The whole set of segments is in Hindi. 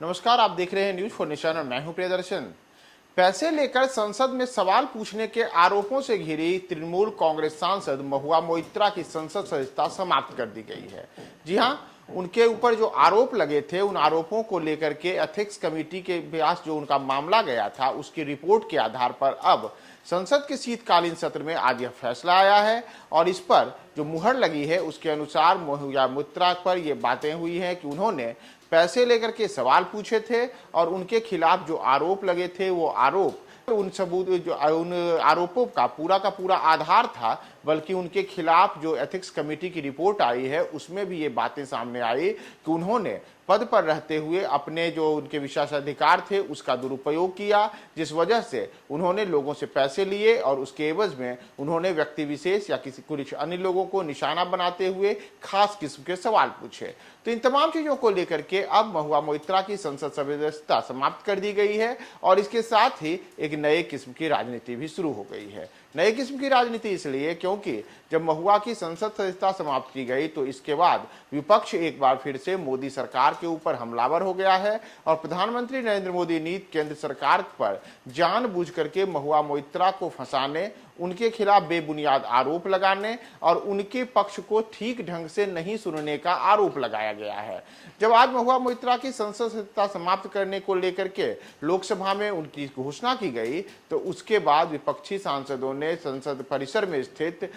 नमस्कार, आप देख रहे हैं न्यूज फॉर नेशन और मैं हूं प्रियदर्शन। पैसे लेकर संसद में सवाल पूछने के आरोपों से घिरी तृणमूल कांग्रेस सांसद महुआ मोइत्रा की संसद सदस्यता समाप्त कर दी गई है। जी हां, उनके ऊपर जो आरोप लगे थे उन आरोपों को लेकर के एथिक्स कमेटी के पास जो उनका मामला गया था उसकी रिपोर्ट के आधार पर अब संसद के शीतकालीन सत्र में आज यह फैसला आया है और इस पर जो मुहर लगी है उसके अनुसार महुआ मोइत्रा पर ये बातें हुई हैं कि उन्होंने पैसे लेकर के सवाल पूछे थे और उनके खिलाफ जो आरोप लगे थे वो आरोप उन सबूत जो उन आरोपों का पूरा आधार था, बल्कि उनके खिलाफ जो एथिक्स कमेटी की रिपोर्ट आई है उसमें भी ये बातें सामने आई कि उन्होंने पद पर रहते हुए अपने जो उनके विशेषाधिकार थे उसका दुरुपयोग किया, जिस वजह से उन्होंने लोगों से पैसे लिए और उसके एवज में उन्होंने व्यक्ति विशेष या किसी कुछ अन्य लोगों को निशाना बनाते हुए खास किस्म के सवाल पूछे। तो इन तमाम चीजों को लेकर के अब महुआ मोइत्रा की संसद सदस्यता समाप्त कर दी गई है और इसके साथ ही एक नए किस्म की राजनीति भी शुरू हो गई है। नए किस्म की राजनीति इसलिए क्योंकि जब महुआ की संसद सदस्यता समाप्त की गई तो इसके बाद विपक्ष एक बार फिर से मोदी सरकार के ऊपर हमलावर हो गया है और प्रधानमंत्री नरेंद्र मोदी ने केंद्र सरकार पर जानबूझ करके महुआ मोइत्रा को फंसाने, उनके खिलाफ बेबुनियाद आरोप लगाने और उनके पक्ष को ठीक ढंग से नहीं सुनने का आरोप लगाया गया है। जब आज महुआ मोइत्रा की संसद सदस्यता समाप्त करने को लेकर के लोकसभा में उनकी घोषणा की गई तो उसके बाद विपक्षी सांसदों ने संसद परिसर में स्थित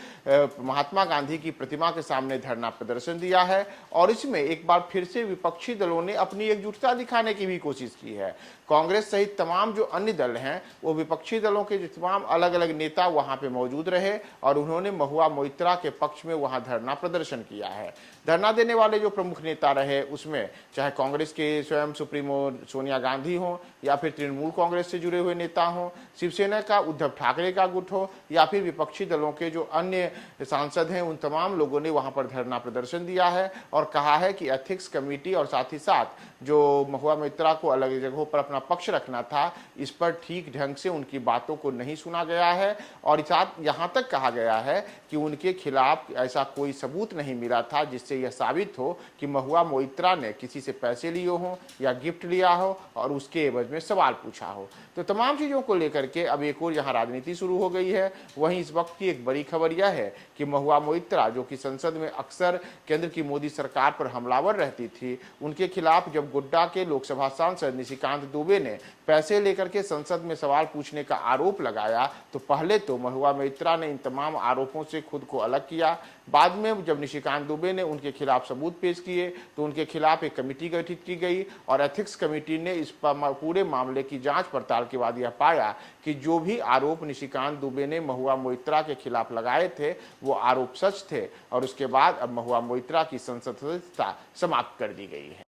महात्मा गांधी की प्रतिमा के सामने धरना प्रदर्शन दिया है और इसमें एक बार फिर से विपक्षी दलों ने अपनी एकजुटता दिखाने की भी कोशिश की है। कांग्रेस सहित तमाम जो अन्य दल हैं वो विपक्षी दलों के जो तमाम अलग अलग नेता वहां पे मौजूद रहे और उन्होंने महुआ मोइत्रा के पक्ष में वहां धरना प्रदर्शन किया है। धरना देने वाले जो प्रमुख नेता रहे उसमें चाहे कांग्रेस के स्वयं सुप्रीमो सोनिया गांधी हो या फिर तृणमूल कांग्रेस से जुड़े हुए नेता हो, शिवसेना का उद्धव ठाकरे का गुट हो या फिर विपक्षी दलों के जो अन्य सांसद हैं, उन तमाम लोगों ने वहां पर धरना प्रदर्शन दिया है और कहा है कि एथिक्स कमेटी और साथ ही साथ जो महुआ मोइत्रा को अलग जगहों पर अपना पक्ष रखना था, इस पर ठीक ढंग से उनकी बातों को नहीं सुना गया है और यहाँ तक कहा गया है कि उनके खिलाफ ऐसा कोई सबूत नहीं मिला था जिससे यह साबित हो कि महुआ मोइत्रा ने किसी से पैसे लिए हों या गिफ्ट लिया हो और उसके एवज में सवाल पूछा हो। तो तमाम चीज़ों को लेकर के अब एक और यहाँ राजनीति शुरू हो गई है। वहीं इस वक्त की एक बड़ी खबर यह है कि महुआ मोइत्रा जो कि संसद में अक्सर केंद्र की मोदी सरकार पर हमलावर रहती थी, उनके खिलाफ जब गोड्डा के लोकसभा सांसद निशिकांत दुबे ने पैसे लेकर के संसद में सवाल पूछने का आरोप लगाया तो पहले तो महुआ मोइत्रा ने इन तमाम आरोपों से खुद को अलग किया। बाद में जब निशिकांत दुबे ने उनके खिलाफ सबूत पेश किए तो उनके खिलाफ एक कमेटी गठित की गई और एथिक्स कमेटी ने इस पूरे मामले की जांच पड़ताल के बाद यह पाया कि जो भी आरोप निशिकांत दुबे ने महुआ मोइत्रा के खिलाफ लगाए थे वो आरोप सच थे और उसके बाद अब महुआ मोइत्रा की संसद सदस्यता समाप्त कर दी गई है।